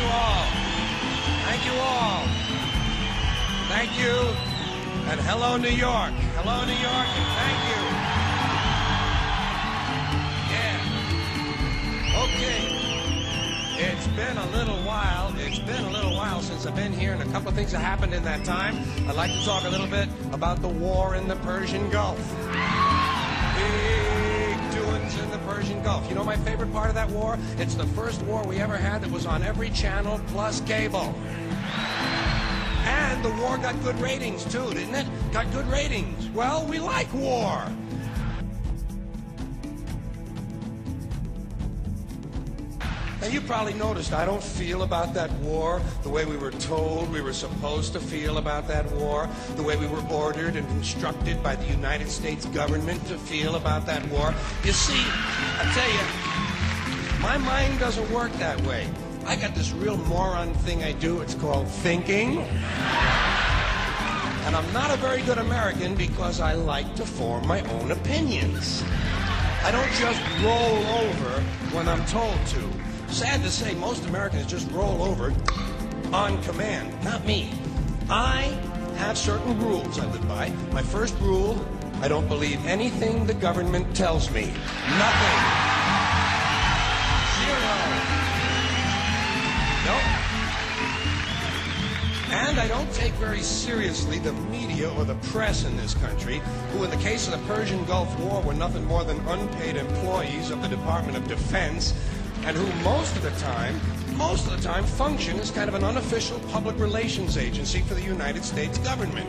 you all. Thank you all. Thank you. And hello, New York. Hello, New York, and thank you. Yeah. Okay. It's been a little while. It's been a little while since I've been here, and a couple of things have happened in that time. I'd like to talk a little bit about the war in the Persian Gulf. Big doings in the Persian Gulf. You know my favorite part of that war? It's the first war we ever had that was on every channel plus cable. And the war got good ratings too, didn't it? Got good ratings. Well, we like war. Now, you probably noticed I don't feel about that war the way we were told we were supposed to feel about that war, the way we were ordered and instructed by the United States government to feel about that war. You see, I tell you, my mind doesn't work that way. I got this real moron thing I do. It's called thinking. And I'm not a very good American because I like to form my own opinions. I don't just roll over when I'm told to. Sad to say, most Americans just roll over on command. Not me. I have certain rules I live by. My first rule, I don't believe anything the government tells me. Nothing. Zero. Nope. And I don't take very seriously the media or the press in this country, who in the case of the Persian Gulf War were nothing more than unpaid employees of the Department of Defense, and who most of the time function as kind of an unofficial public relations agency for the United States government.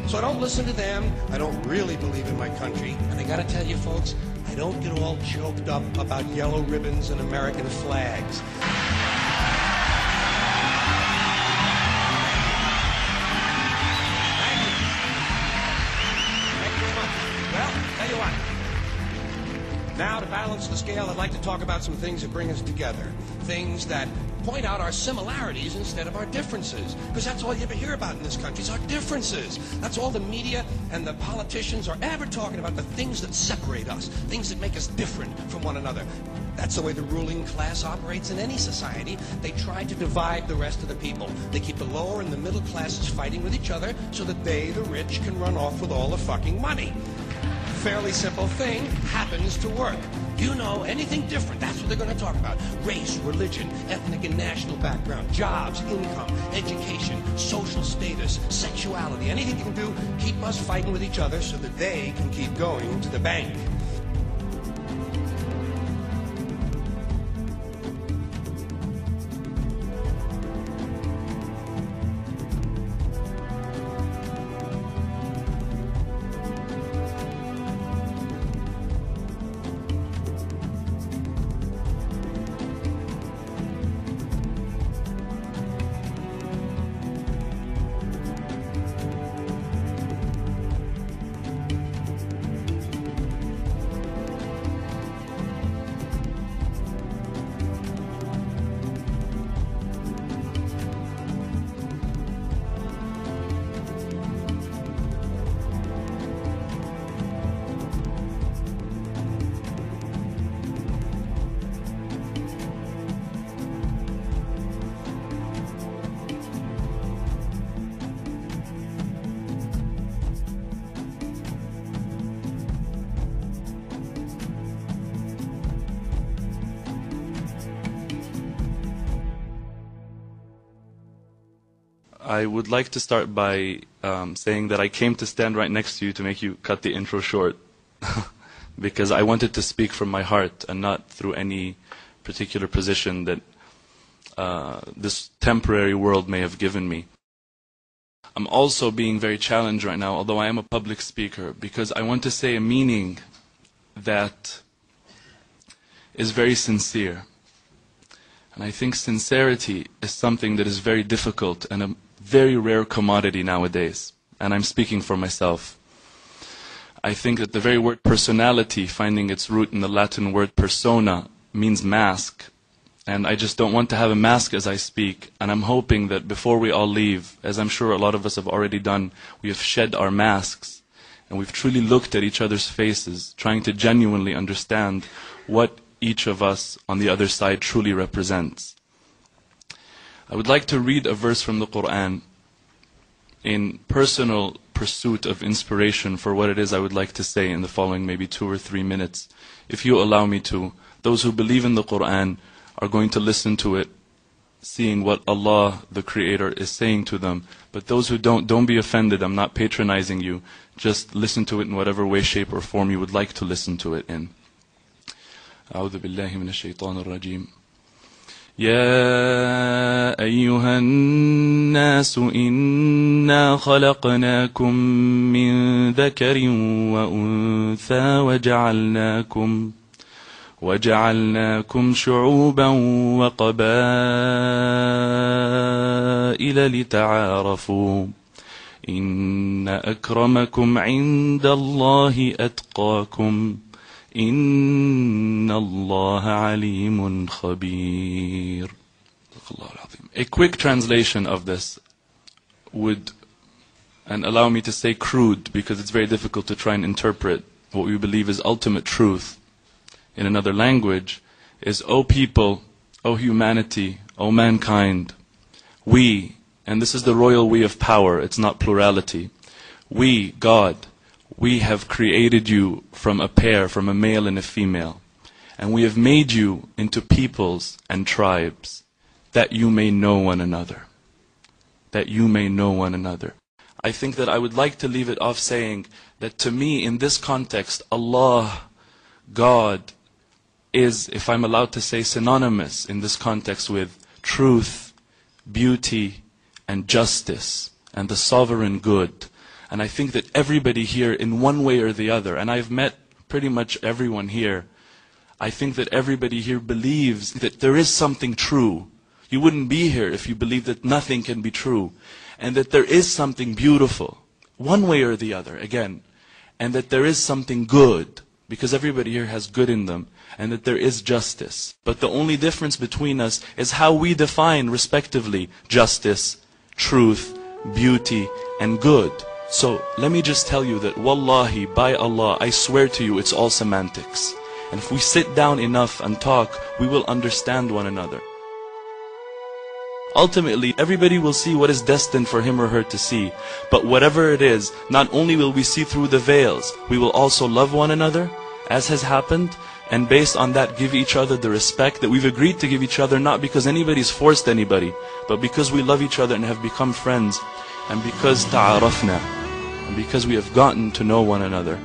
So I don't listen to them. I don't really believe in my country. And I gotta tell you folks, I don't get all choked up about yellow ribbons and American flags. Thank you. Thank you very much. Well, tell you what. Now, to balance the scale, I'd like to talk about some things that bring us together. Things that point out our similarities instead of our differences. Because that's all you ever hear about in this country is our differences. That's all the media and the politicians are ever talking about, the things that separate us, things that make us different from one another. That's the way the ruling class operates in any society. They try to divide the rest of the people. They keep the lower and the middle classes fighting with each other so that they, the rich, can run off with all the fucking money. Fairly simple thing happens to work. You know, anything different, that's what they're going to talk about. Race, religion, ethnic and national background, jobs, income, education, social status, sexuality, anything you can do, keep us fighting with each other so that they can keep going to the bank. I would like to start by saying that I came to stand right next to you to make you cut the intro short because I wanted to speak from my heart and not through any particular position that this temporary world may have given me. I'm also being very challenged right now, although I am a public speaker, because I want to say a meaning that is very sincere. And I think sincerity is something that is very difficult and a very rare commodity nowadays. And I'm speaking for myself. I think that the very word personality, finding its root in the Latin word persona, means mask. And I just don't want to have a mask as I speak. And I'm hoping that before we all leave, as I'm sure a lot of us have already done, we have shed our masks. And we've truly looked at each other's faces, trying to genuinely understand what each of us on the other side truly represents. I would like to read a verse from the Quran in personal pursuit of inspiration for what it is I would like to say in the following maybe 2 or 3 minutes. If you allow me to, those who believe in the Quran are going to listen to it, seeing what Allah, the Creator, is saying to them. But those who don't be offended. I'm not patronizing you. Just listen to it in whatever way, shape, or form you would like to listen to it in. أعوذ بالله من الشيطان الرجيم. يا أيها الناس إنا خلقناكم من ذكر وأنثى وجعلناكم شعوبا وقبائل لتعارفوا إن أكرمكم عند الله أتقاكم إن الله عليم خبير. A quick translation of this would, and allow me to say crude because it's very difficult to try and interpret what we believe is ultimate truth in another language, is, O people, O humanity, O mankind, we, and this is the royal we of power, it's not plurality, we, God, we have created you from a pair, from a male and a female, and we have made you into peoples and tribes, that you may know one another. That you may know one another. I think that I would like to leave it off saying that to me, in this context, Allah, God, is, if I'm allowed to say, synonymous in this context with truth, beauty, and justice, and the sovereign good. And I think that everybody here, in one way or the other, and I've met pretty much everyone here, I think that everybody here believes that there is something true. You wouldn't be here if you believed that nothing can be true. And that there is something beautiful, one way or the other, again. And that there is something good, because everybody here has good in them. And that there is justice. But the only difference between us is how we define, respectively, justice, truth, beauty, and good. So, let me just tell you that, wallahi, by Allah, I swear to you, it's all semantics. And if we sit down enough and talk, we will understand one another. Ultimately, everybody will see what is destined for him or her to see. But whatever it is, not only will we see through the veils, we will also love one another, as has happened, and based on that give each other the respect that we've agreed to give each other, not because anybody's forced anybody, but because we love each other and have become friends, and because ta'arafna, and because we have gotten to know one another.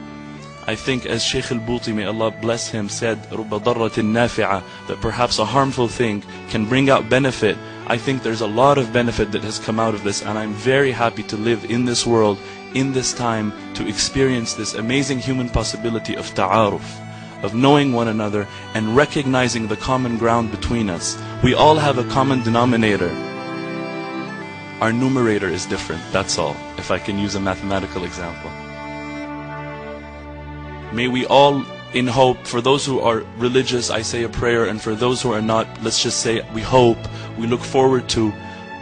I think, as Shaykh al-Buti, may Allah bless him, said, رُبَّ ضَرَّةٍ نَافِعَةٍ, that perhaps a harmful thing can bring out benefit. I think there's a lot of benefit that has come out of this, and I'm very happy to live in this world, in this time, to experience this amazing human possibility of ta'aruf, of knowing one another and recognizing the common ground between us. We all have a common denominator. Our numerator is different, that's all, if I can use a mathematical example. May we all, in hope, for those who are religious, I say a prayer, and for those who are not, let's just say we hope, we look forward to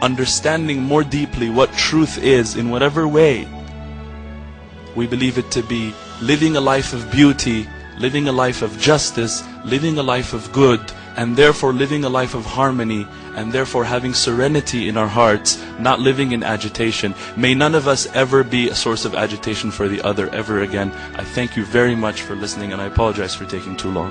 understanding more deeply what truth is in whatever way we believe it to be, living a life of beauty, living a life of justice, living a life of good, and therefore living a life of harmony, and therefore having serenity in our hearts, not living in agitation. May none of us ever be a source of agitation for the other ever again. I thank you very much for listening, and I apologize for taking too long.